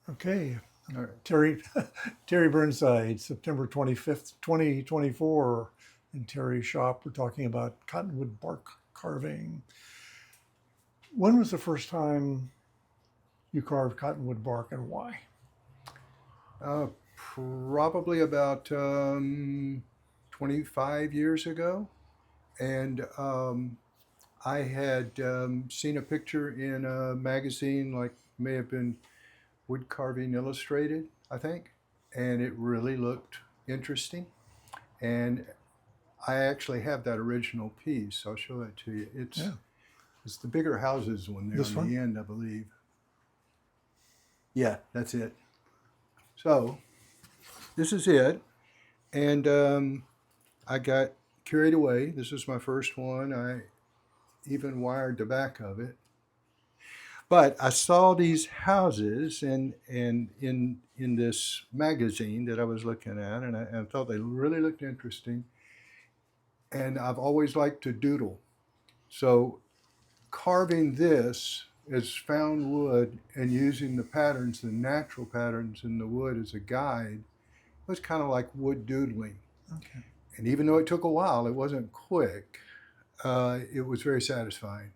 Okay, All right. Terry Terry Burnside, September 25th, 2024, in Terry's shop. We're talking about cottonwood bark carving. When was the first time you carved cottonwood bark and why? Probably about 25 years ago. And I had seen a picture in a magazine, like may have been Wood Carving Illustrated, I think. And it really looked interesting. And I actually have that original piece. I'll show that to you. Yeah, It's the bigger houses one there this on one? the end, I believe. Yeah, that's it. So this is it. And I got carried away. This is my first one. I even wired the back of it. But I saw these houses and in this magazine that I was looking at, and I thought they really looked interesting. And I've always liked to doodle. So carving this as found wood and using the patterns, the natural patterns in the wood as a guide was kind of like wood doodling. Okay. And even though it took a while, it wasn't quick. It was very satisfying.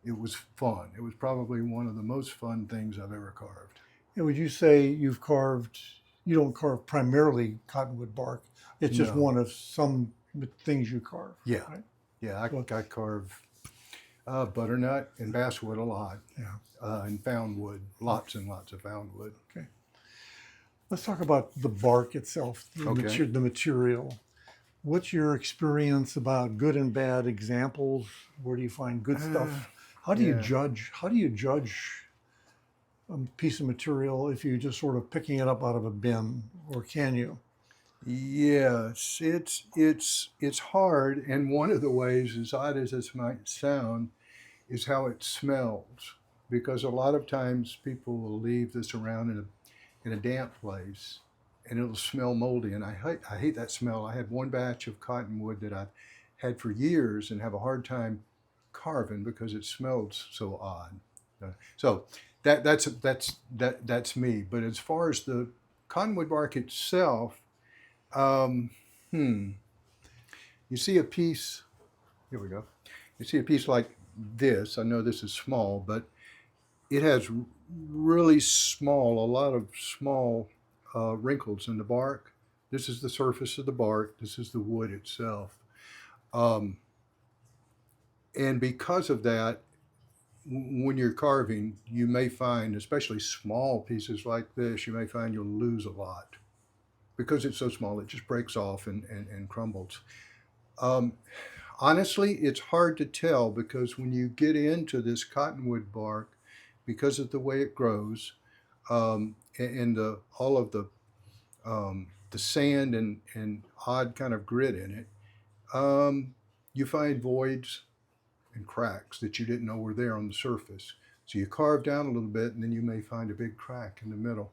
It was fun. It was probably one of the most fun things I've ever carved. And would you say you don't carve primarily cottonwood bark? It's just No, one of some things you carve, yeah, right? yeah. So, I carve butternut and basswood a lot, yeah. and found wood, lots and lots of found wood. Okay. Let's talk about the bark itself, Okay. the material. What's your experience about good and bad examples? Where do you find good Uh, stuff? How do you yeah. judge? How do you judge a piece of material if you're just sort of picking it up out of a bin, or can you? Yes, it's hard, and one of the ways, as odd as this might sound, is how it smells. Because a lot of times people will leave this around in a damp place, and it'll smell moldy, and I hate that smell. I had one batch of cottonwood that I've had for years and have a hard time carving because it smelled so odd. So that's me. But as far as the cottonwood bark itself, um, hmm, you see a piece. Here we go. You see a piece like this. I know this is small, but it has really small, a lot of small wrinkles in the bark. This is the surface of the bark. This is the wood itself. Um, and because of that, when you're carving, you may find, especially small pieces like this, you may find you'll lose a lot because it's so small. It just breaks off and crumbles. Um, Honestly, it's hard to tell because when you get into this cottonwood bark, because of the way it grows, and all of the sand and odd kind of grit in it, you find voids and cracks that you didn't know were there on the surface. So you carve down a little bit, and then you may find a big crack in the middle.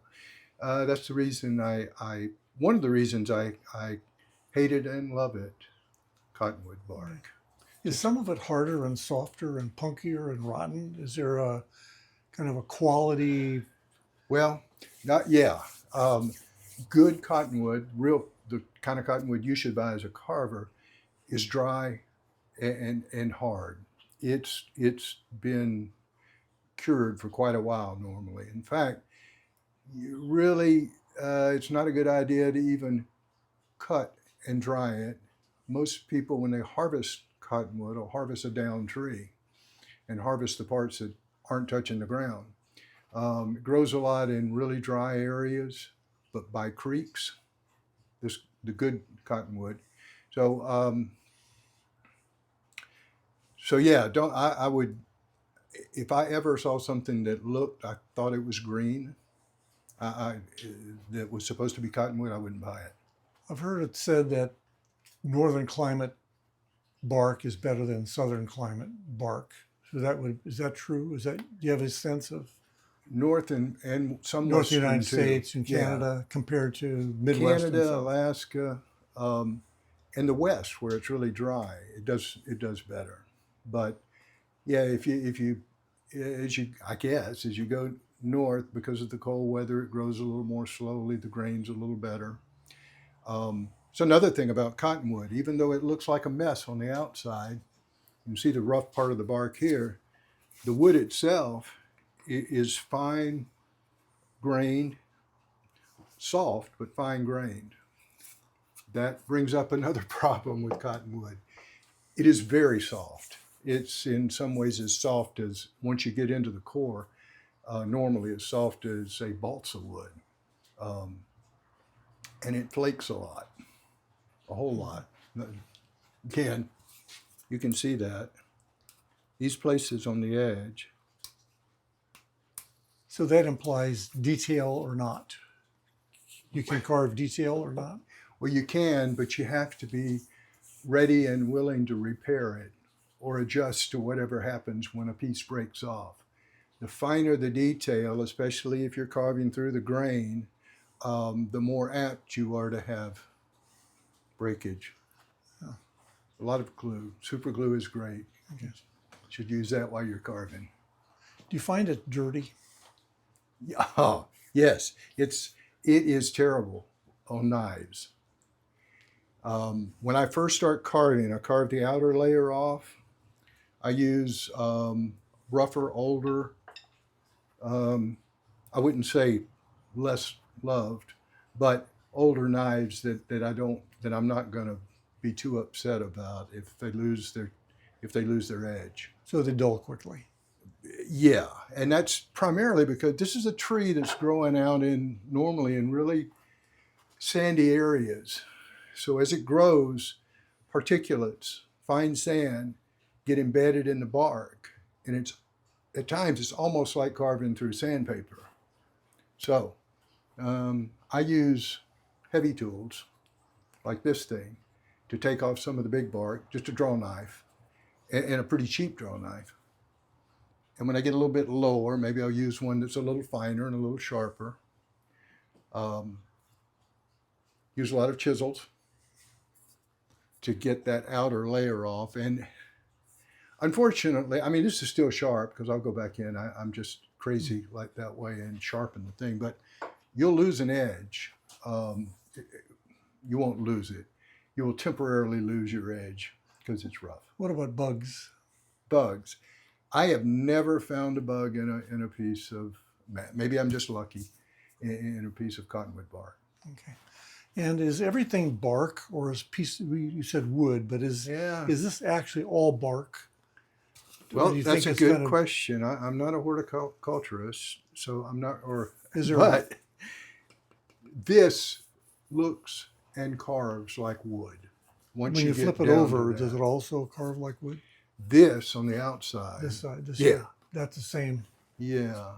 That's the reason I one of the reasons I hate it and love it. Cottonwood bark. Is Just some of it harder and softer and punkier and rotten? Is there a kind of a quality? well, not yeah. Um, Good cottonwood, real the kind of cottonwood you should buy as a carver, is dry and hard. It's been cured for quite a while normally. In fact, you really it's not a good idea to even cut and dry it. Most people, when they harvest cottonwood, will harvest a down tree and harvest the parts that aren't touching the ground. It grows a lot in really dry areas, but by creeks, this the good cottonwood. So so yeah, don't I would if I ever saw something that looked I thought it was green, I that was supposed to be cottonwood, I wouldn't buy it. I've heard it said that northern climate bark is better than southern climate bark. So is that true? Is that do you have a sense of North and some North of the western United too. States and Yeah, Canada compared to Midwest and Canada, South? Alaska, and the West where it's really dry, it does better. But yeah, if you as you I guess as you go north, because of the cold weather, it grows a little more slowly. The grain's a little better. It's another thing about cottonwood. Even though it looks like a mess on the outside, you can see the rough part of the bark here. The wood itself is fine grained, soft, but fine grained. That brings up another problem with cottonwood. It is very soft. It's in some ways as soft as, once you get into the core, normally as soft as a balsa wood. And it flakes a lot, a whole lot. Again, you can see that. These places on the edge. So that implies detail or not. You can carve detail or not. Well, you can, but you have to be ready and willing to repair it or adjust to whatever happens when a piece breaks off. The finer the detail, especially if you're carving through the grain, the more apt you are to have breakage. Oh. A lot of glue. Super glue is great. Okay. Should use that while you're carving. Do you find it dirty? Oh, yes, it is terrible on knives. When I first start carving, I carve the outer layer off. I use rougher, older, I wouldn't say less loved, but older knives that I'm not going to be too upset about if they lose their edge. So they dull quickly. Yeah, and that's primarily because this is a tree that's growing out normally in really sandy areas. So as it grows, particulates, fine sand, get embedded in the bark, and at times it's almost like carving through sandpaper. So I use heavy tools like this thing to take off some of the big bark, just a draw knife, and a pretty cheap draw knife. And when I get a little bit lower, maybe I'll use one that's a little finer and a little sharper. Use a lot of chisels to get that outer layer off. And unfortunately, I mean, this is still sharp because I'll go back in. I'm just crazy like that way and sharpen the thing. But you'll lose an edge. You won't lose it. You will temporarily lose your edge because it's rough. What about bugs? Bugs. I have never found a bug in a piece of, maybe I'm just lucky, in a piece of cottonwood bark. Okay. And is everything bark, or is you said wood, but is this actually all bark? Well, that's a good question. I'm not a horticulturist, so I'm not, but this looks and carves like wood. When you flip it over, does it also carve like wood? This on the outside. This side, yeah, side. That's the same. Yeah.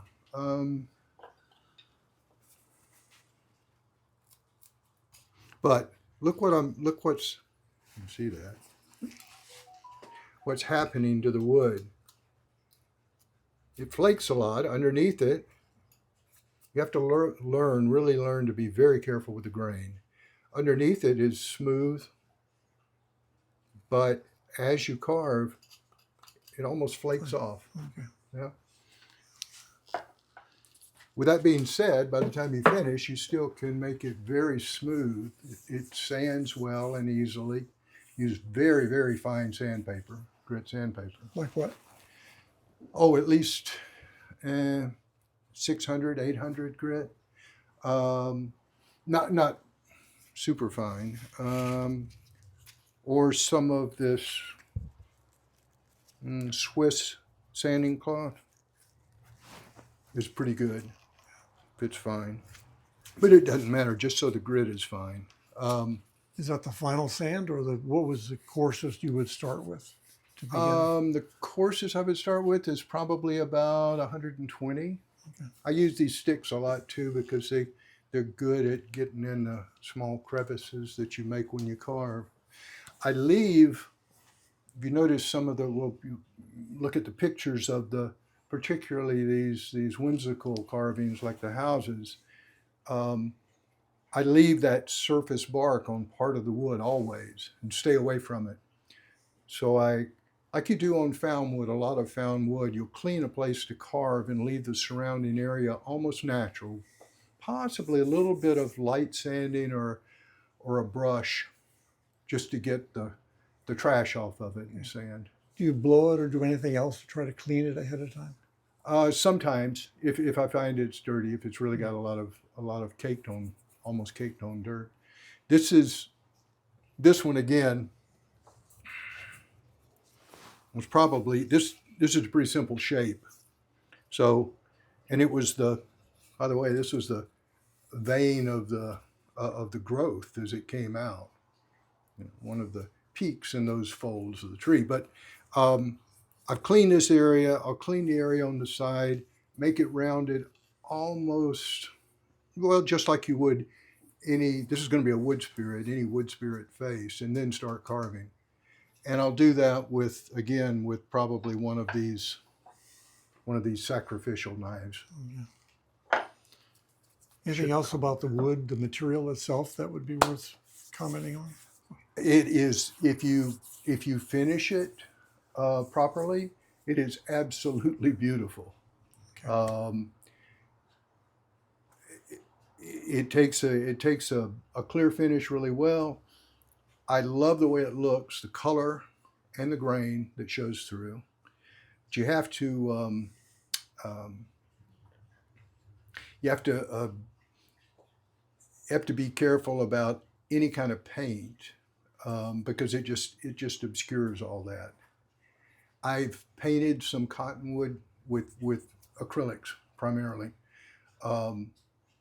But look what's, you see that? What's happening to the wood. It flakes a lot underneath it. You have to really learn to be very careful with the grain. Underneath it is smooth, but as you carve, it almost flakes off. Okay. Yeah. With that being said, by the time you finish, you still can make it very smooth. It sands well and easily. Use very, very fine sandpaper, grit sandpaper. Like what? Oh, at least 600, 800 grit. Not super fine. Or some of this Swiss sanding cloth is pretty good. It's fine. But it doesn't matter, just so the grit is fine. Is that the final sand, or what was the coarsest you would start with to begin? The coarsest I would start with is probably about 120. Okay. I use these sticks a lot too because they're good at getting in the small crevices that you make when you carve. I leave, if you notice you look at the pictures of particularly these whimsical carvings like the houses, I leave that surface bark on part of the wood always and stay away from it. So I like you do on found wood, a lot of found wood, you'll clean a place to carve and leave the surrounding area almost natural, possibly a little bit of light sanding or a brush just to get the trash off of it and sand. Do you blow it or do anything else to try to clean it ahead of time? Sometimes, if I find it's dirty, if it's really got a lot of caked on, almost caked on dirt. This one again was probably this. This is a pretty simple shape. So, and it was by the way, this was the vein of the growth as it came out. You know, one of the peaks in those folds of the tree. But I've cleaned this area. I'll clean the area on the side, make it rounded almost, well, just like you would this is going to be a wood spirit, any wood spirit face, and then start carving. And I'll do that with probably one of these sacrificial knives. Anything else about the wood, the material itself, that would be worth commenting on? It is, if you finish it properly, it is absolutely beautiful. Okay. It takes a clear finish really well. I love the way it looks, the color and the grain that shows through. But you have to be careful about any kind of paint because it just obscures all that. I've painted some cottonwood with acrylics primarily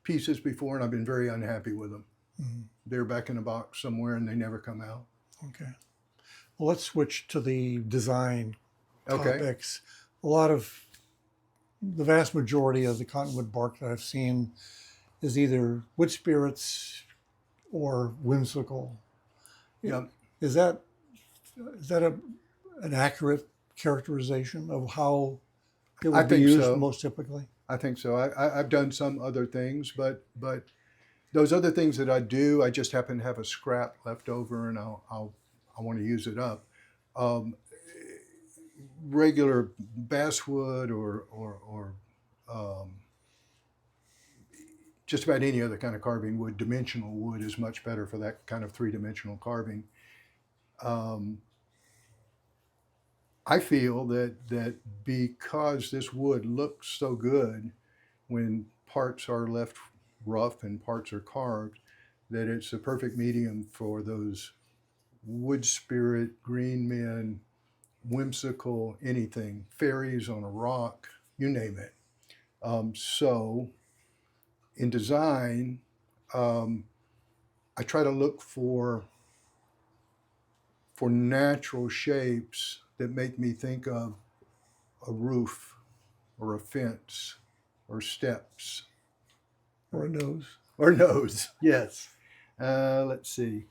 pieces before, and I've been very unhappy with them. Mm-hmm. They're back in a box somewhere, and they never come out. Okay. Well, let's switch to the design topics. Okay. The vast majority of the cottonwood bark that I've seen is either wood spirits or whimsical. Yeah. Is that an accurate characterization of how it would be used most typically? I think so. I've done some other things, but those other things that I do, I just happen to have a scrap left over, and I want to use it up. Regular basswood or just about any other kind of carving wood, dimensional wood is much better for that kind of three-dimensional carving. I feel that because this wood looks so good when parts are left rough and parts are carved, that it's a perfect medium for those wood spirit, green men, whimsical, anything, fairies on a rock, you name it. So in design, I try to look for natural shapes that make me think of a roof or a fence or steps. Or a nose. Or nose, yes. Let's see.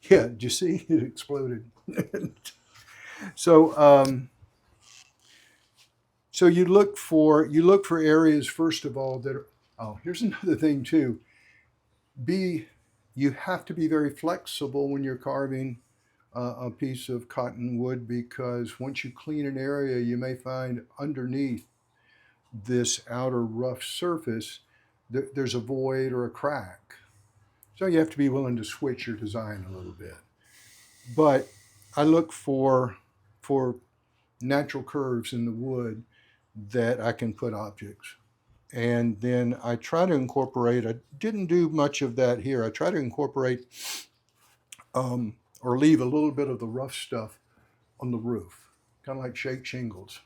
Yeah, did you see? It exploded. So you look for areas, first of all, that are, here's another thing too. You have to be very flexible when you're carving a piece of cottonwood, because once you clean an area, you may find underneath this outer rough surface there's a void or a crack. So you have to be willing to switch your design a little bit. But I look for natural curves in the wood that I can put objects. And then I try to incorporate, I didn't do much of that here, I try to incorporate or leave a little bit of the rough stuff on the roof, kind of like shake shingles,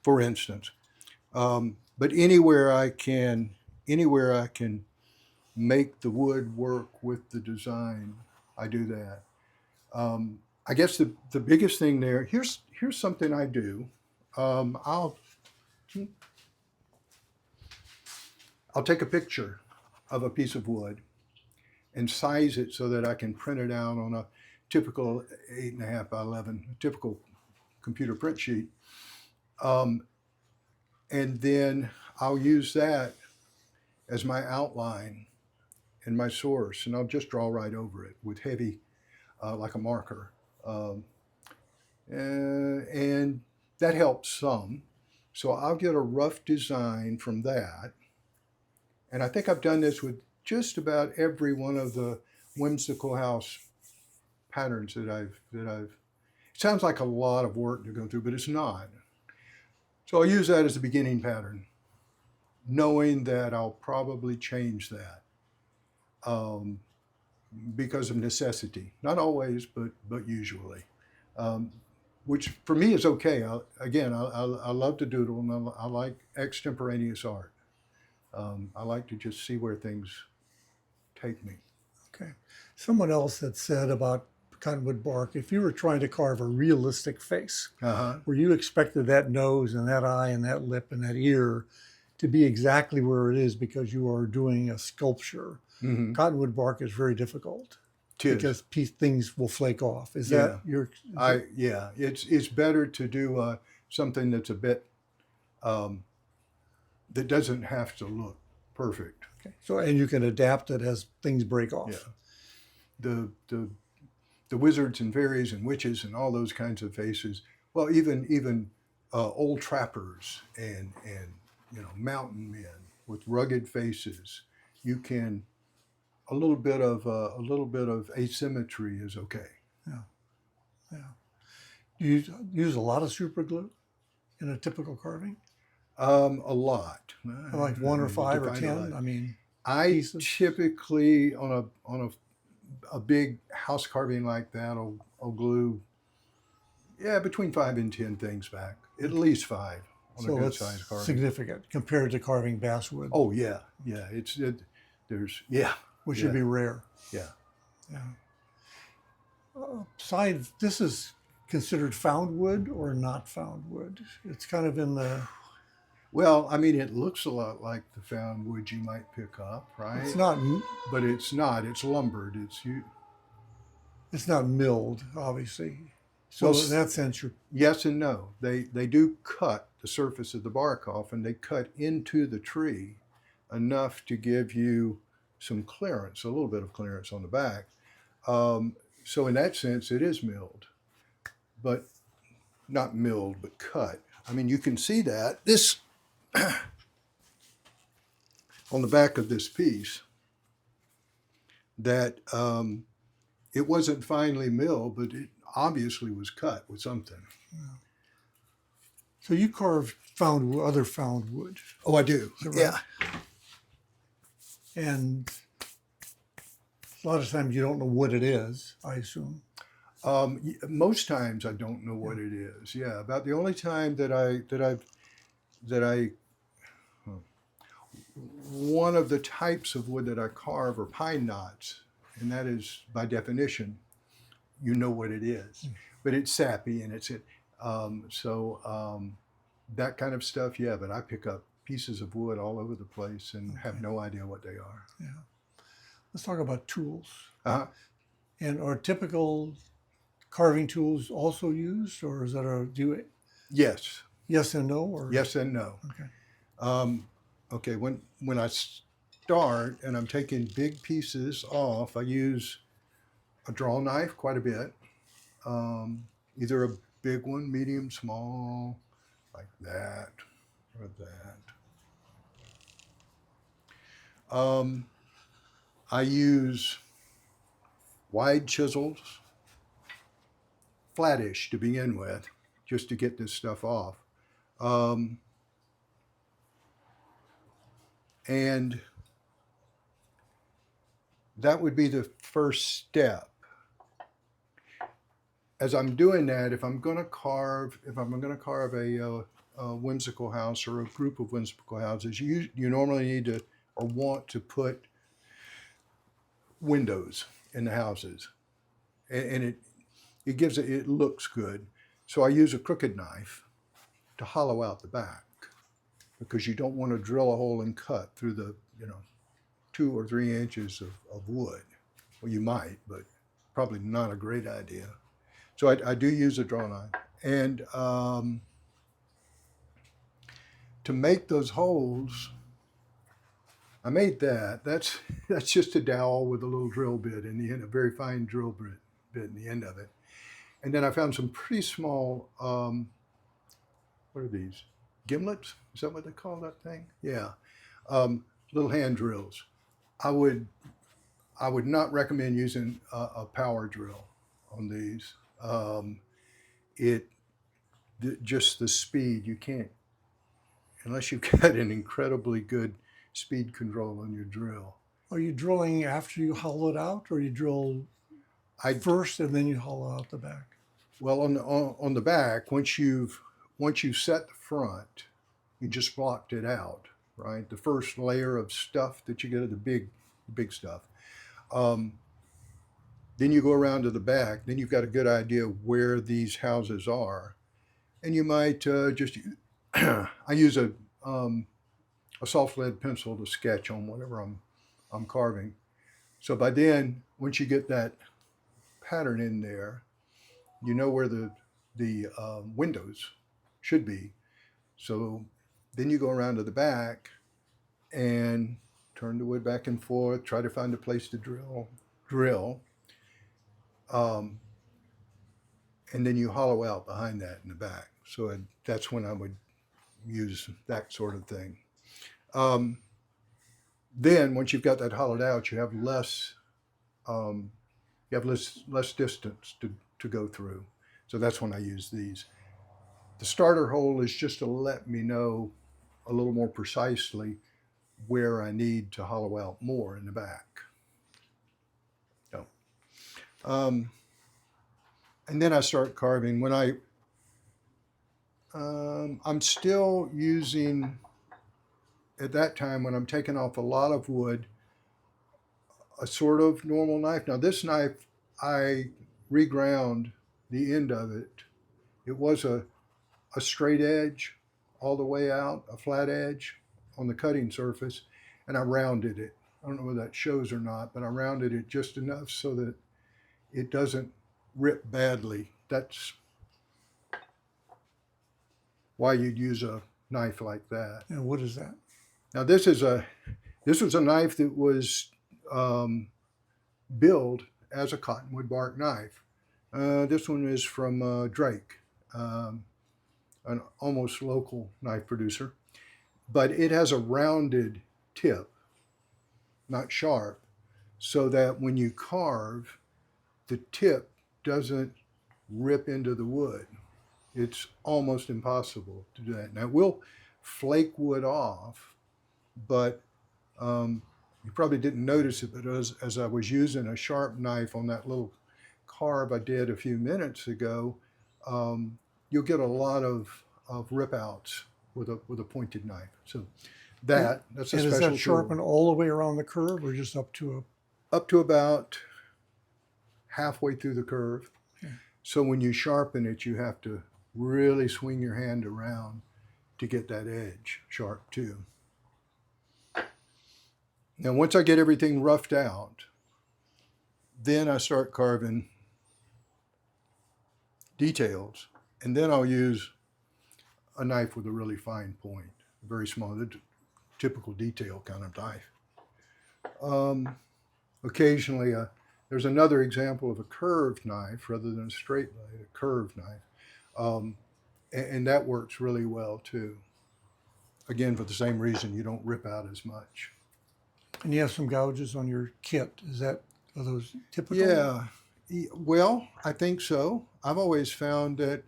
for instance. But anywhere I can make the wood work with the design, I do that. I guess the biggest thing there, here's something I do. I'll take a picture of a piece of wood and size it so that I can print it out on a typical 8.5 by 11, typical computer print sheet. And then I'll use that as my outline. and my source, and I'll just draw right over it with heavy, like a marker. And that helps some. So I'll get a rough design from that. And I think I've done this with just about every one of the whimsical house patterns that I've it sounds like a lot of work to go through, but it's not. So I'll use that as a beginning pattern, knowing that I'll probably change that because of necessity. Not always, but usually. Which for me is okay. I love to doodle, and I like extemporaneous art. I like to just see where things take me. Okay. Someone else had said about cottonwood bark, if you were trying to carve a realistic face, where you expected that nose and that eye and that lip and that ear to be exactly where it is because you are doing a sculpture, cottonwood bark is very difficult. Because things will flake off. Is that your? Yeah, it's better to do something that's a bit that doesn't have to look perfect. Okay. So and you can adapt it as things break off. Yeah. The wizards and fairies and witches and all those kinds of faces. Well, even old trappers and mountain men with rugged faces. You can. A little bit of asymmetry is okay. Yeah. Do you use a lot of super glue in a typical carving? A lot. Like 1 or 5 or 10. I mean, I pieces? typically on a big house carving like that, I'll glue between 5 and 10 things back. At least 5 on a good size carving. Significant compared to carving basswood. Oh yeah. Which would be rare. Yeah. Besides, this is considered found wood or not found wood? It's kind of in the... Well, I mean, it looks a lot like the found wood you might pick up, right? It's not... But it's not. It's lumbered. It's not milled, obviously. So in that sense, you're... Yes and no. They do cut the surface of the bark off, and they cut into the tree enough to give you some clearance, a little bit of clearance on the back. So in that sense, it is milled, but not milled, but cut. I mean, you can see that this on the back of this piece that it wasn't finely milled, but it obviously was cut with something. Yeah. So you carve other found wood. Oh, I do. Right? Yeah. And a lot of times you don't know what it is, I assume. Most times I don't know what it is. Yeah, about the only time one of the types of wood that I carve are pine knots, and that is by definition, you know what it is, but it's sappy and that kind of stuff. Yeah, but I pick up pieces of wood all over the place and have no idea what they are. Yeah. Let's talk about tools. Uh-huh. And are typical carving tools also used, or is that Yes. Yes and no? Or? Yes and no. Okay. Okay, when I start and I'm taking big pieces off, I use a draw knife quite a bit. Either a big one, medium, small, like that, or that. I use wide chisels, flattish to begin with, just to get this stuff off. And that would be the first step. As I'm doing that, if I'm going to carve a whimsical house or a group of whimsical houses, you normally need to or want to put windows in the houses, and it looks good. So I use a crooked knife to hollow out the back, because you don't want to drill a hole and cut through the 2 or 3 inches of wood. Well, you might, but probably not a great idea. So I do use a draw knife, and to make those holes, I made that. That's just a dowel with a little drill bit in the end, a very fine drill bit in the end of it. And then I found some pretty small, what are these? Gimlets? Is that what they call that thing? Yeah. Little hand drills. I would I would not recommend using a power drill on these. It just the speed, you can't, unless you've got an incredibly good speed control on your drill. Are you drilling after you hollow it out, or you drill I first and then you hollow out the back? Well, on the back, once you've set the front, you just blocked it out, right? The first layer of stuff that you get, the big stuff. Then you go around to the back. Then you've got a good idea where these houses are, and you might just I use a soft lead pencil to sketch on whatever I'm carving. So by then, once you get that pattern in there, you know where the windows should be. So then you go around to the back and turn the wood back and forth, try to find a place to drill, and then you hollow out behind that in the back. So that's when I would use that sort of thing. Then once you've got that hollowed out, you have less distance to go through. So that's when I use these. The starter hole is just to let me know a little more precisely where I need to hollow out more in the back. So, and then I start carving. When I'm still using, at that time when I'm taking off a lot of wood, a sort of normal knife. Now this knife, I reground the end of it. It was a straight edge all the way out, a flat edge on the cutting surface, and I rounded it. I don't know whether that shows or not, but I rounded it just enough so that it doesn't rip badly. That's why you'd use a knife like that. And what is that? Now this was a knife that was billed as a Cottonwood Bark knife. This one is from Drake, an almost local knife producer, but it has a rounded tip, not sharp, so that when you carve, the tip doesn't rip into the wood. It's almost impossible to do that. Now, we'll flake wood off, but you probably didn't notice it, but as I was using a sharp knife on that little carve I did a few minutes ago, you'll get a lot of rip outs with a pointed knife. So that's a special And is that sharpened tool. all the way around the curve, or just up to Up to about halfway through the curve. Okay. So when you sharpen it, you have to really swing your hand around to get that edge sharp too. Now, once I get everything roughed out, then I start carving details, and then I'll use a knife with a really fine point, very small, the typical detail kind of knife. Occasionally, there's another example of a curved knife rather than a straight blade, a curved knife, and that works really well too. Again, for the same reason, you don't rip out as much. And you have some gouges on your kit. Are those typical? Yeah, well, I think so. I've always found that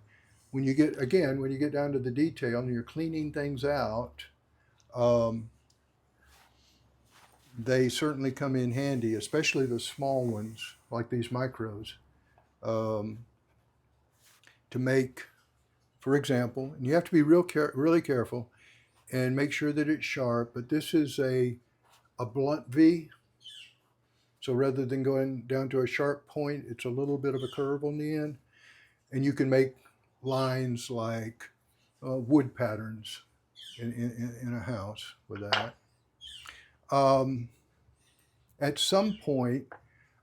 when you get down to the detail and you're cleaning things out, they certainly come in handy, especially the small ones like these micros, to make, for example, and you have to be really careful and make sure that it's sharp, but this is a blunt V. So rather than going down to a sharp point, it's a little bit of a curve on the end. And you can make lines like wood patterns in a house with that. At some point,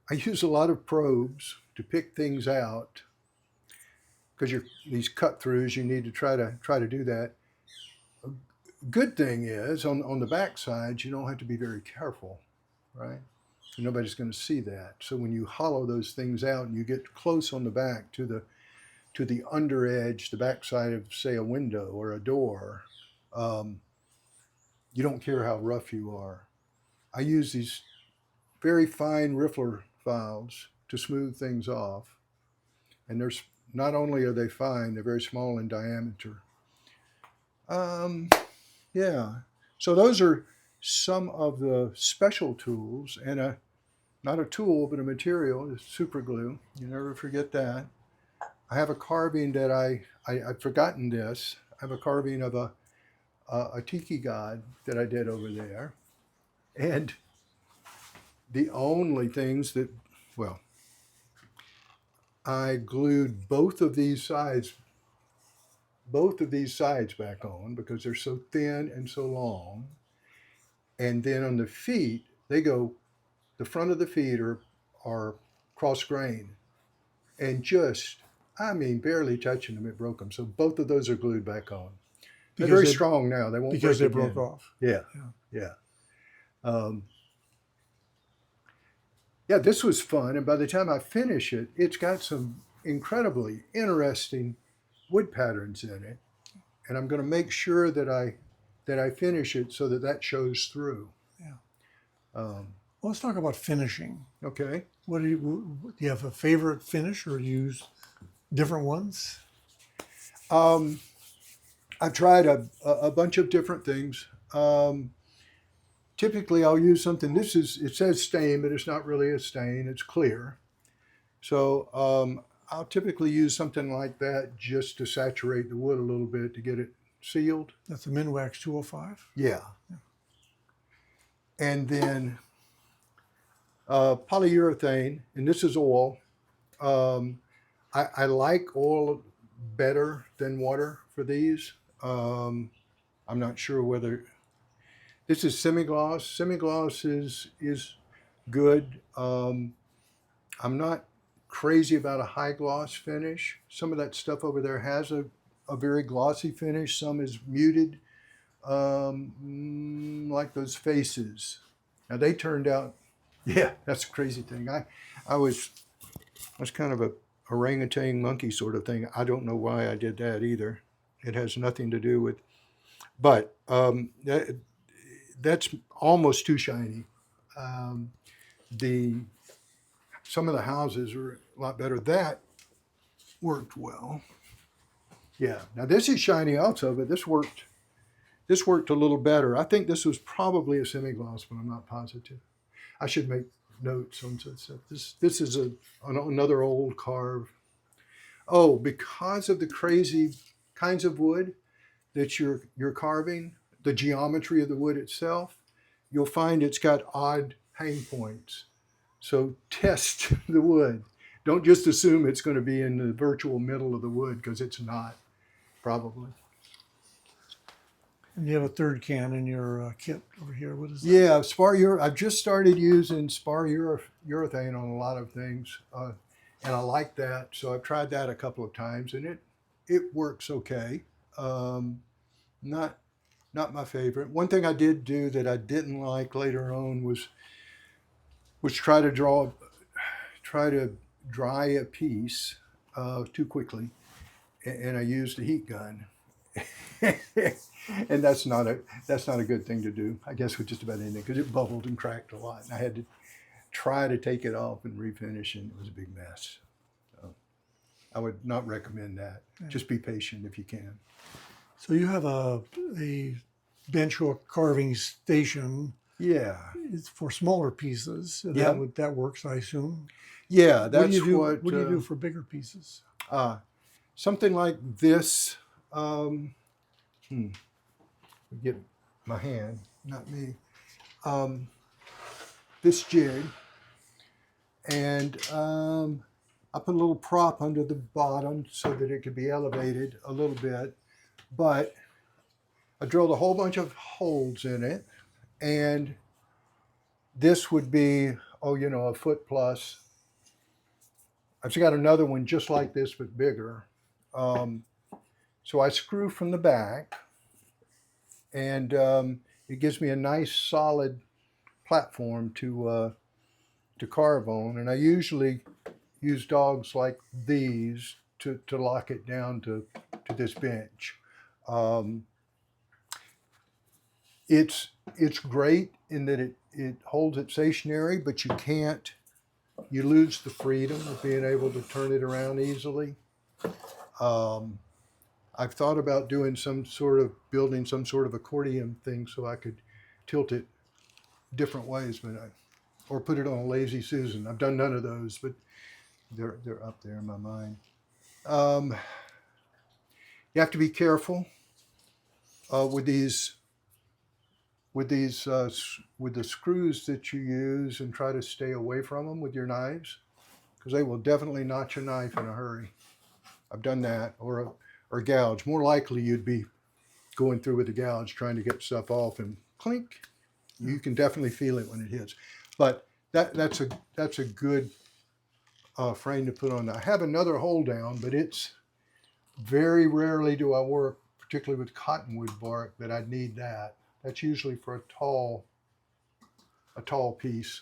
I use a lot of probes to pick things out, because these cut throughs, you need to try to do that. good thing is on the back side, you don't have to be very careful, right? Nobody's going to see that. So when you hollow those things out and you get close on the back to the under edge, the back side of, say, a window or a door, um, you don't care how rough you are. I use these very fine riffler files to smooth things off. And there's not only are they fine, they're very small in diameter. Um, yeah. So those are some of the special tools, and not a tool, but a material is super glue. You never forget that. I have a carving that I've forgotten this. I have a carving of a tiki god that I did over there. And the only things that, well, I glued both of these sides back on because they're so thin and so long. And then on the feet, the front of the feet are cross grained and just, I mean, barely touching them, it broke them. So both of those are glued back on. They're very strong now. They won't because break they again. broke off. Yeah, yeah. Yeah, this was fun. And by the time I finish it, it's got some incredibly interesting wood patterns in it. And I'm going to make sure that I finish it so that shows through. Yeah. Um, Well, let's talk about finishing. okay. Do you have a favorite finish, or use different ones? I've tried a bunch of different things. Typically, I'll use something. It says stain, but it's not really a stain. It's clear. So I'll typically use something like that just to saturate the wood a little bit to get it sealed. That's a Minwax 205. Yeah. And then polyurethane, and this is oil. I like oil better than water for these. I'm not sure whether this is semi-gloss. Semi-gloss is good. I'm not crazy about a high gloss finish. Some of that stuff over there has a very glossy finish. Some is muted, like those faces. Now they turned out, yeah, that's a crazy thing. I was kind of a orangutan monkey sort of thing. I don't know why I did that either. It has nothing to do with, but that's almost too shiny. Some of the houses are a lot better. That worked well. Yeah. Now this is shiny also, but this worked a little better. I think this was probably a semi-gloss, but I'm not positive. I should make notes on stuff. This is another old carve. Oh, because of the crazy kinds of wood that you're carving, the geometry of the wood itself, you'll find it's got odd hang points. So test the wood. Don't just assume it's going to be in the virtual middle of the wood, because it's not, probably. And you have a third can in your kit over here. What is that? Yeah, I've just started using spar urethane on a lot of things, and I like that. So I've tried that a couple of times, and it works okay. Not my favorite. One thing I did do that I didn't like later on was try to dry a piece too quickly, and I used a heat gun. And that's not a good thing to do, I guess, with just about anything, because it bubbled and cracked a lot, and I had to try to take it off and refinish, and it was a big mess. So I would not recommend that. Yeah. Just be patient if you can. So you have a bench hook carving station. Yeah, it's for smaller pieces. Yeah, that works, I assume. Yeah, that's what do you do for bigger pieces? Something like this. Get my hand, not me. This jig, and I put a little prop under the bottom so that it could be elevated a little bit, but I drilled a whole bunch of holes in it, and this would be, a foot plus. I've got another one just like this, but bigger. So I screw from the back, and it gives me a nice solid platform to carve on. And I usually use dogs like these to lock it down to this bench. Um, it's great in that it holds it stationary, but you lose the freedom of being able to turn it around easily. Um, I've thought about building some sort of accordion thing so I could tilt it different ways, or put it on a lazy Susan. I've done none of those, but they're up there in my mind. Um, you have to be careful with the screws that you use, and try to stay away from them with your knives, because they will definitely notch a knife in a hurry. I've done that, or gouge. More likely you'd be going through with a gouge trying to get stuff off, and clink. You can definitely feel it when it hits. But that's a good frame to put on. I have another hold down, but it's very rarely do I work, particularly with cottonwood bark, that I'd need that. That's usually for a tall piece.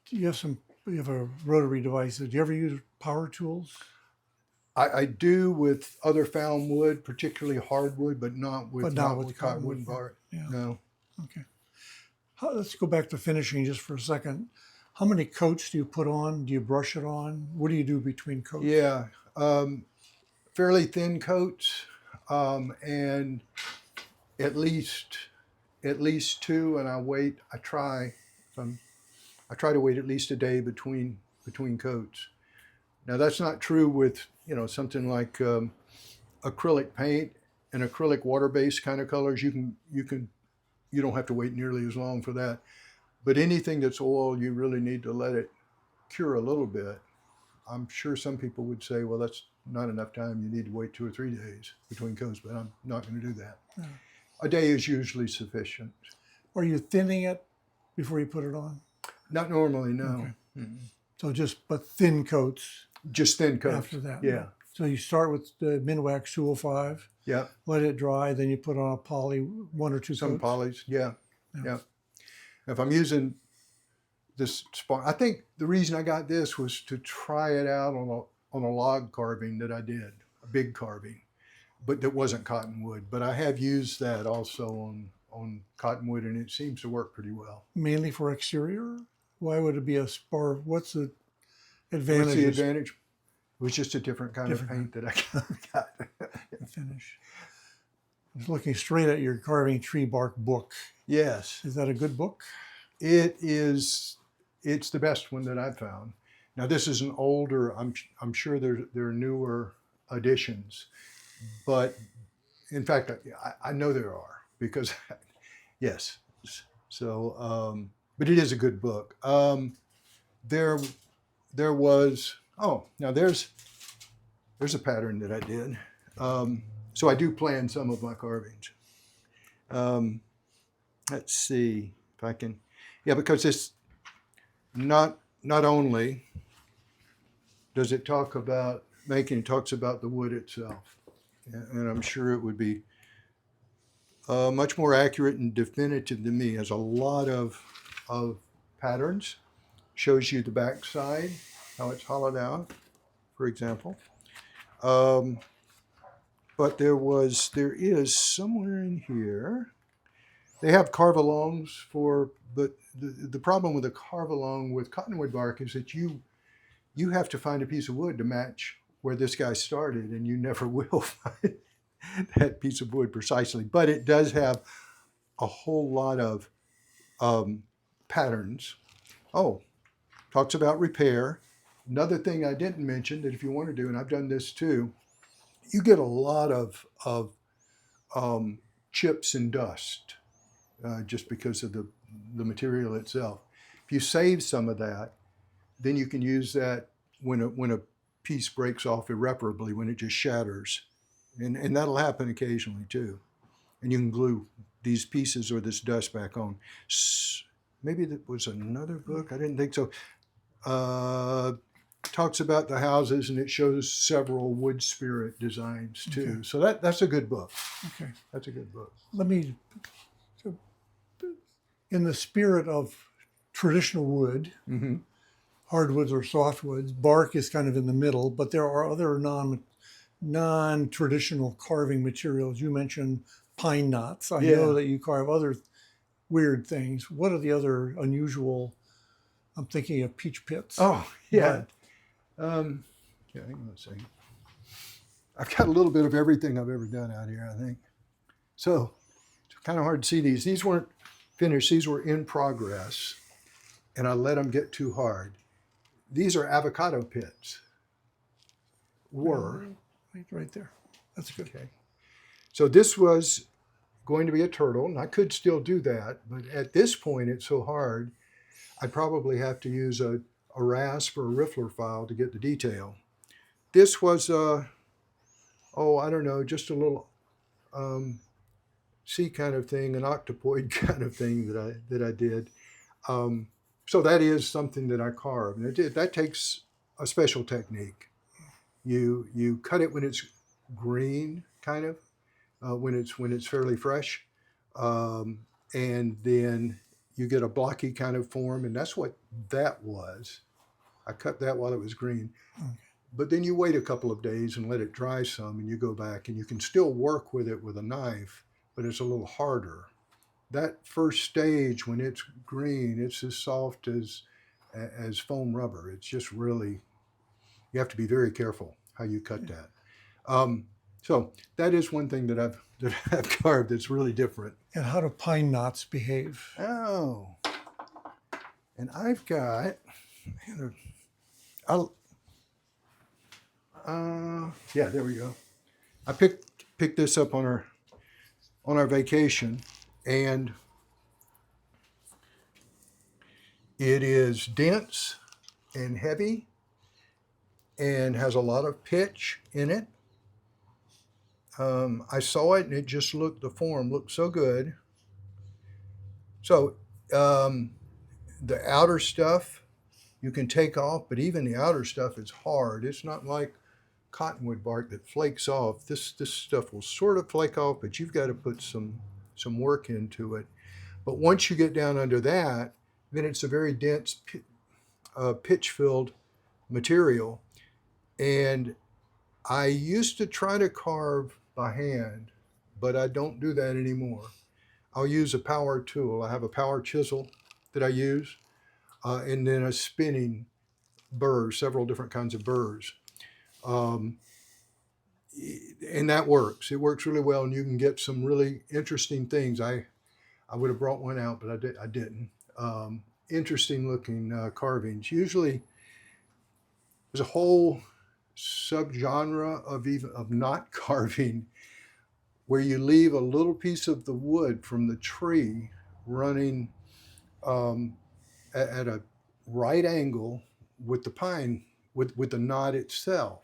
You have a rotary device. Do you ever use power tools? I do with other found wood, particularly hardwood, but not with cottonwood bark. Yeah. No. Okay. Let's go back to finishing just for a second. How many coats do you put on? Do you brush it on? What do you do between coats? Yeah, fairly thin coats, and at least two. And I try to wait at least a day between coats. Now that's not true with something like acrylic paint and acrylic water-based kind of colors. You don't have to wait nearly as long for that. But anything that's oil, you really need to let it cure a little bit. I'm sure some people would say, well, that's not enough time. You need to wait 2 or 3 days between coats, but I'm not going to do that. Yeah. A day is usually sufficient. Are you thinning it before you put it on? Not normally, no. Okay. So but thin coats. Just thin coats. After that. Yeah. So you start with the Minwax 205. Yeah. Let it dry, then you put on a poly, 1 or 2 Some coats. polys, yeah. If I'm using this spar, I think the reason I got this was to try it out on a log carving that I did, a big carving, but that wasn't cottonwood. But I have used that also on cottonwood, and it seems to work pretty well. Mainly for exterior? Why would it be a spar? What's the advantage? What's the advantage? It was just a different kind of paint that I got. Finish. I was looking straight at your carving tree bark book. Yes. Is that a good book? It is. It's the best one that I've found. Now this is an older. I'm sure there are newer editions, but in fact I know there are, because yes. So but it is a good book. There was. Oh, now there's a pattern that I did. So I do plan some of my carvings. Let's see if I can. Yeah, because it's not only does it talk about making, it talks about the wood itself. And I'm sure it would be much more accurate and definitive than me. It has a lot of patterns. Shows you the backside, how it's hollowed out, for example. But there is somewhere in here. They have carve-alongs but the problem with a carve-along with cottonwood bark is that you have to find a piece of wood to match where this guy started, and you never will find that piece of wood precisely. But it does have a whole lot of patterns. Oh, talks about repair. Another thing I didn't mention, that if you want to do, and I've done this too, you get a lot of chips and dust just because of the material itself. If you save some of that, then you can use that when a piece breaks off irreparably, when it just shatters. And that'll happen occasionally too. And you can glue these pieces or this dust back on. Maybe that was another book. I didn't think so. talks about the houses, and it shows several wood spirit designs too. Okay. So that's a good book. Okay. That's a good book. Let me, so in the spirit of traditional wood, Mm-hmm. hardwoods or softwoods, bark is kind of in the middle, but there are other non-traditional carving materials. You mentioned pine knots. I Yeah. know that you carve other weird things. What are the other unusual? I'm thinking of peach pits. Oh, yeah. Yeah, hang on a second. I've got a little bit of everything I've ever done out here, I think. So it's kind of hard to see these. These weren't finished. These were in progress, and I let them get too hard. These are avocado pits. Were. Right there. That's good. Okay. So this was going to be a turtle, and I could still do that, but at this point it's so hard, I'd probably have to use a rasp or a riffler file to get the detail. This was I don't know, just a little sea kind of thing, an octopoid kind of thing that I did. So that is something that I carved. And that takes a special technique. You cut it when it's green, kind of, when it's fairly fresh, and then you get a blocky kind of form, and that's what that was. I cut that while it was green. Okay. But then you wait a couple of days and let it dry some, and you go back, and you can still work with it with a knife, but it's a little harder. That first stage, when it's green, it's as soft as foam rubber. It's just really, you have to be very careful how you cut that. So that is one thing that I've carved that's really different. And how do pine knots behave? Oh, and I've got, yeah, there we go. I picked this up on our vacation, and it is dense and heavy and has a lot of pitch in it. I saw it, and it just the form looked so good. So the outer stuff you can take off, but even the outer stuff is hard. It's not like cottonwood bark that flakes off. This stuff will sort of flake off, but you've got to put some work into it. But once you get down under that, then it's a very dense pitch-filled material. And I used to try to carve by hand, but I don't do that anymore. I'll use a power tool. I have a power chisel that I use, and then a spinning burr, several different kinds of burrs. And that works. It works really well, and you can get some really interesting things. I would have brought one out, but I didn't. Interesting looking carvings. Usually there's a whole subgenre of knot carving where you leave a little piece of the wood from the tree running at a right angle with the pine, with the knot itself.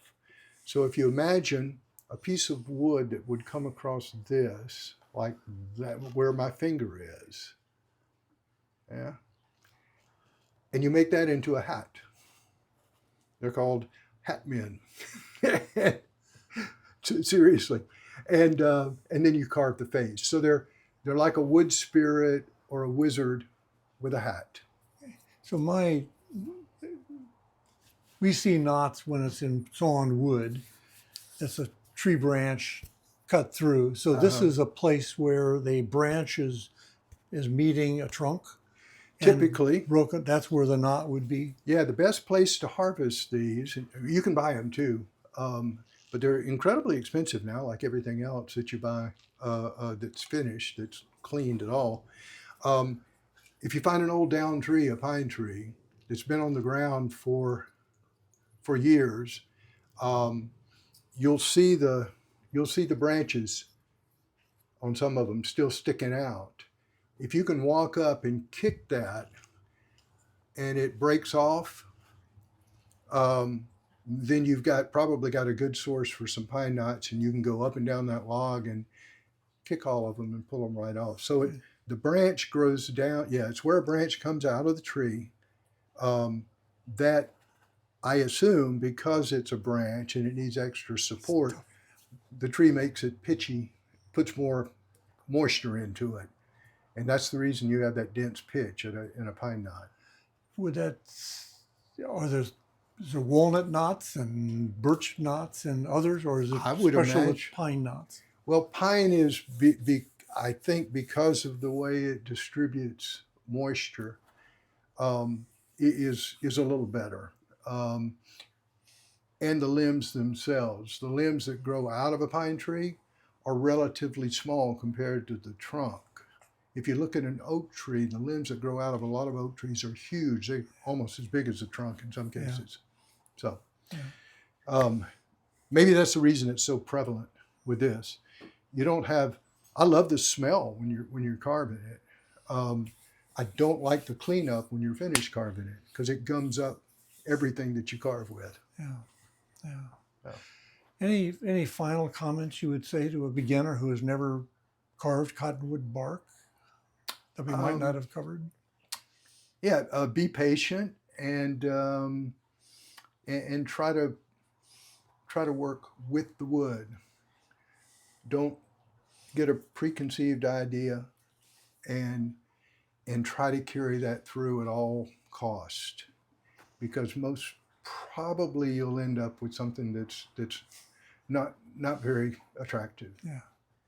So if you imagine a piece of wood that would come across this, like that, where my finger is, yeah, and you make that into a hat. They're called hat men. Seriously. And then you carve the face. So they're like a wood spirit or a wizard with a hat. So we see knots when it's in sawn wood. It's a tree branch cut through. So this is a place where the branch is meeting a trunk. Typically. Broken. That's where the knot would be. Yeah, the best place to harvest these, you can buy them too, but they're incredibly expensive now, like everything else that you buy that's finished, that's cleaned at all. If you find an old down tree, a pine tree, that's been on the ground for years, you'll see the branches on some of them still sticking out. If you can walk up and kick that and it breaks off, then you've probably got a good source for some pine knots, and you can go up and down that log and kick all of them and pull them right off. So the branch grows down. Yeah, it's where a branch comes out of the tree. That I assume because it's a branch and it needs extra support, the tree makes it pitchy, puts more moisture into it. And that's the reason you have that dense pitch in a pine knot. Would that, are there, is there walnut knots and birch knots and others, or is it I would special with imagine. pine knots? Well, pine is, I think, because of the way it distributes moisture, is a little better. And the limbs themselves, the limbs that grow out of a pine tree are relatively small compared to the trunk. If you look at an oak tree, the limbs that grow out of a lot of oak trees are huge. They're almost as big as the trunk in some cases. So maybe that's the reason it's so prevalent with this. You don't have, I love the smell when you're carving it. I don't like the cleanup when you're finished carving it because it gums up everything that you carve with. Yeah. Any final comments you would say to a beginner who has never carved cottonwood bark that we might not have covered? Yeah, be patient and try to work with the wood. Don't get a preconceived idea and try to carry that through at all cost, because most probably you'll end up with something that's not very attractive. Yeah.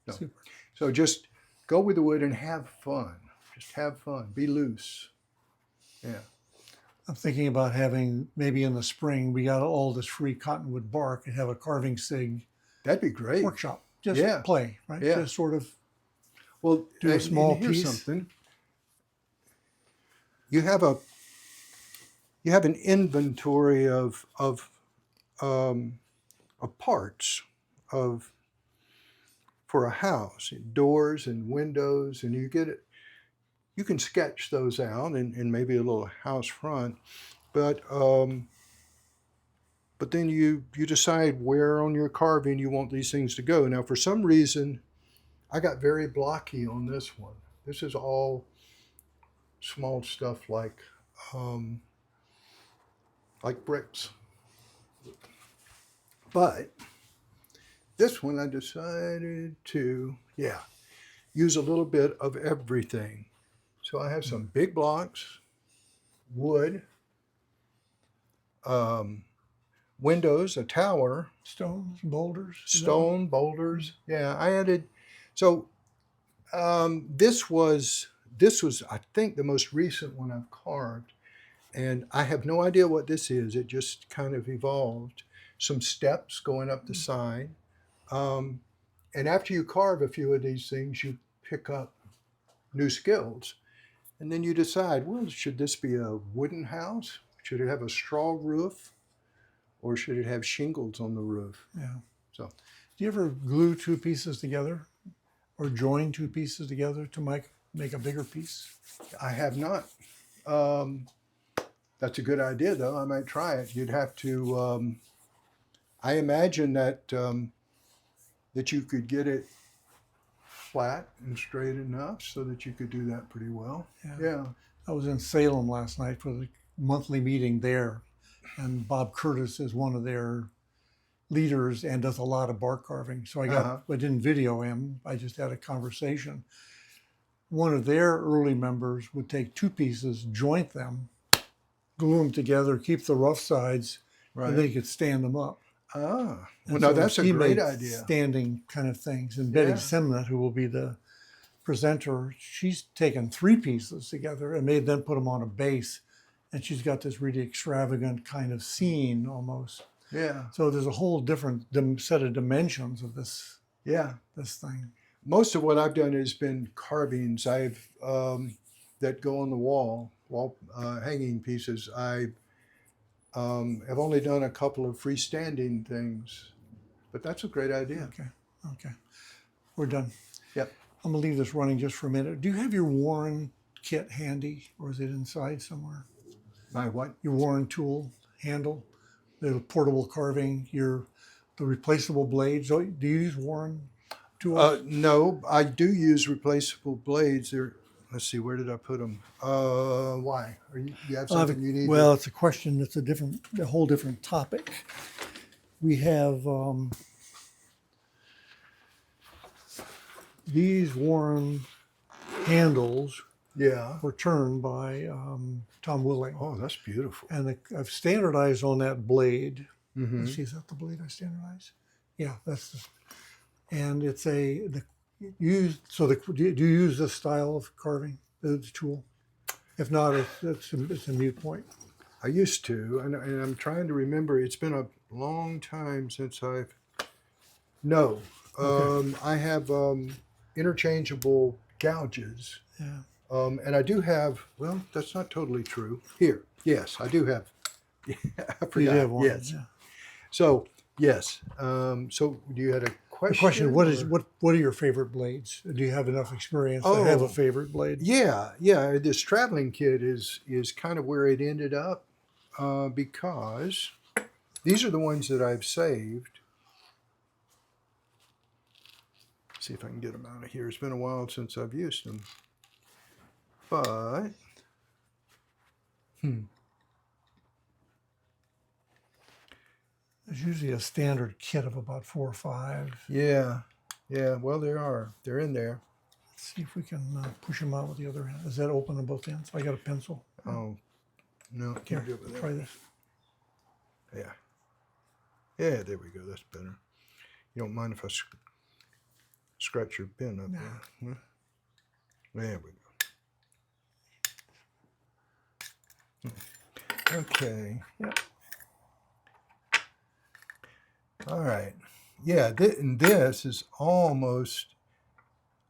Super. So just go with the wood and have fun. Just have fun. Be loose. Yeah. I'm thinking about having, maybe in the spring, we got all this free cottonwood bark and have a carving sig That'd be great. workshop. Just play, right? Yeah. Just sort of Well, do a and small here's piece. something. You have an inventory of parts for a house, doors and windows, and you can sketch those out and maybe a little house front, but then you decide where on your carving you want these things to go. Now, for some reason, I got very blocky on this one. This is all small stuff like bricks. But this one I decided to, use a little bit of everything. So I have some big blocks, wood, windows, a tower, Stones, boulders. stone, boulders. Yeah, I added. So this was I think the most recent one I've carved, and I have no idea what this is. It just kind of evolved. Some steps going up the side, and after you carve a few of these things, you pick up new skills, and then you decide, well, should this be a wooden house? Should it have a straw roof? Or should it have shingles on the roof? Yeah. So, do you ever glue two pieces together or join two pieces together to make a bigger piece? I have not. That's a good idea, though. I might try it. You'd have to. I imagine that you could get it flat and straight enough so that you could do that pretty well. Yeah. I was in Salem last night for the monthly meeting there, and Bob Curtis is one of their leaders and does a lot of bark carving. So I didn't video him. I just had a conversation. One of their early members would take two pieces, joint them, glue them together, keep the rough sides, and then he could stand them up. Well, And no, so that's a he great made idea. Standing kind of things. And Betty Semnett, who will be the presenter, she's taken three pieces together and made them put them on a base. And she's got this really extravagant kind of scene almost. Yeah. So there's a whole different set of dimensions of this. Yeah. This thing. Most of what I've done has been carvings. I've that go on the wall hanging pieces. I have only done a couple of freestanding things, but that's a great idea. Okay. We're done. Yep. I'm gonna leave this running just for a minute. Do you have your Warren kit handy, or is it inside somewhere? My what? Your Warren tool handle, the portable carving, the replaceable blades. Do you use Warren tools? No, I do use replaceable blades. Let let's see, where did I put them? Why? You have I have something you need? well, it's a question. It's a whole different topic. We have these Warren handles Yeah. were turned by Tom Willing, Oh, that's beautiful. and I've standardized on that blade. Mm-hmm. Let's see, is that the blade I standardized? Yeah, and it's do you use this style of carving, the tool? If not, it's a mute point. I used to, and I'm trying to remember. It's been a long time since I've. No, Okay. I have interchangeable gouges, Yeah. and I do have. Well, that's not totally true. Here, yes, I do have. I You forgot. have one. Yes. Yeah. So yes. So you had a question? The question: or- what are your favorite blades? Do you have enough experience to have Oh. a favorite blade? Yeah. This traveling kit is kind of where it ended up, because these are the ones that I've saved. See if I can get them out of here. It's been a while since I've used them, but There's usually a standard kit of about 4 or 5. yeah. Well, they're in there. Let's see if we can push them out with the other hand. Is that open on both ends? I got a pencil. Oh no, Here, can't do it with try that. this. Yeah. There we go. That's better. You don't mind if I scratch your pen up there? Huh? There we go. Okay. Yep. All right. Yeah, and this is almost,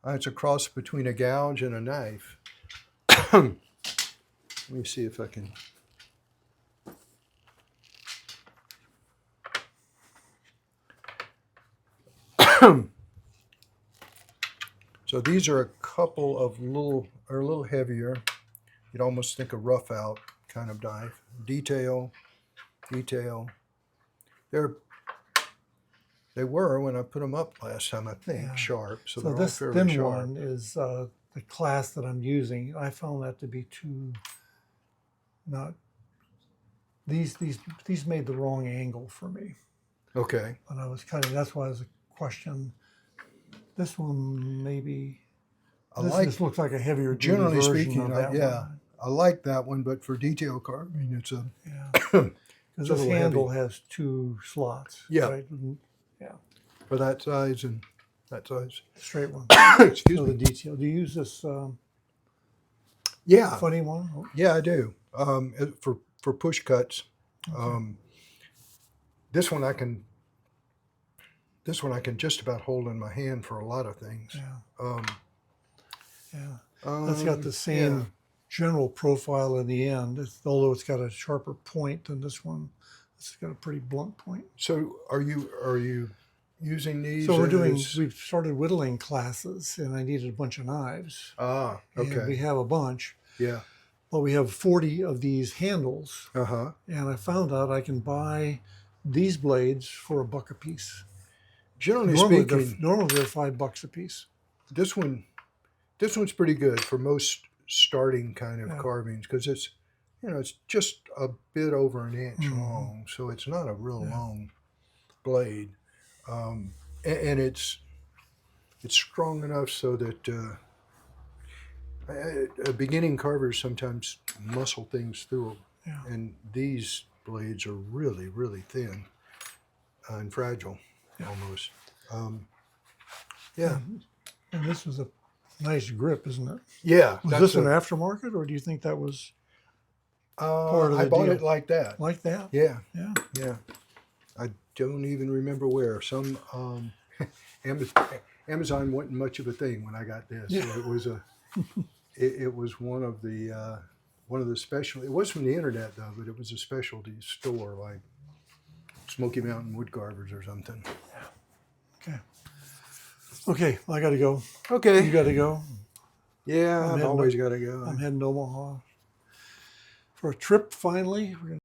it's a cross between a gouge and a knife. Let me see if I can. So these are a couple of a little heavier. You'd almost think a rough out kind of knife. Detail. They were when I put them up last time, I think, Yeah. sharp. So So they're this all fairly thin sharp. one is the class that I'm using. I found that to be too not. These made the wrong angle for me. Okay. When I was cutting, that's why I was a question. This one maybe. This looks like a heavier duty Generally version speaking, of that one. I like that one, but for detail carving, it's a Yeah. it's Because a this little handle heavy has 2 slots. Yeah. Right? Yeah. for that size and that size. Straight one. Excuse So me. the detail. Do you use this Yeah, funny one? Oh, yeah, I do. For push cuts, okay. this one I can just about hold in my hand for a lot of things. Yeah. Yeah. Um, That's got the same yeah. general profile in the end, although it's got a sharper point than this one. It's got a pretty blunt point. So are you using these? So as- we've started whittling classes, and I needed a bunch of knives. Ah, And we okay. have a bunch, Yeah. but we have 40 of these handles, Uh-huh. and I found out I can buy these blades for $1 a piece. Generally Normally speaking, they're $5 a piece. this one's pretty good for most starting kind of Yeah. carvings because it's just a bit over an inch Mhm. long, so it's not a real Yeah. long blade, and it's strong enough so that beginning carvers sometimes muscle things through, Yeah. and these blades are really, really thin and fragile, Yeah. almost. Yeah. And this was a nice grip, isn't it? Yeah. Was this an aftermarket, or do you think that was part of I the bought deal? it like that. Like that? Yeah. Yeah. Yeah. I don't even remember where. Some Amazon wasn't much of a thing when I got this. Yeah. So it was it was one of the special. It was from the internet though, but it was a specialty store like Smoky Mountain Wood Carvers or something. Okay. Okay, I got to go. Okay. You got to go. Yeah, I'm I've heading always got to go. I'm heading to Omaha for a trip finally. We're gonna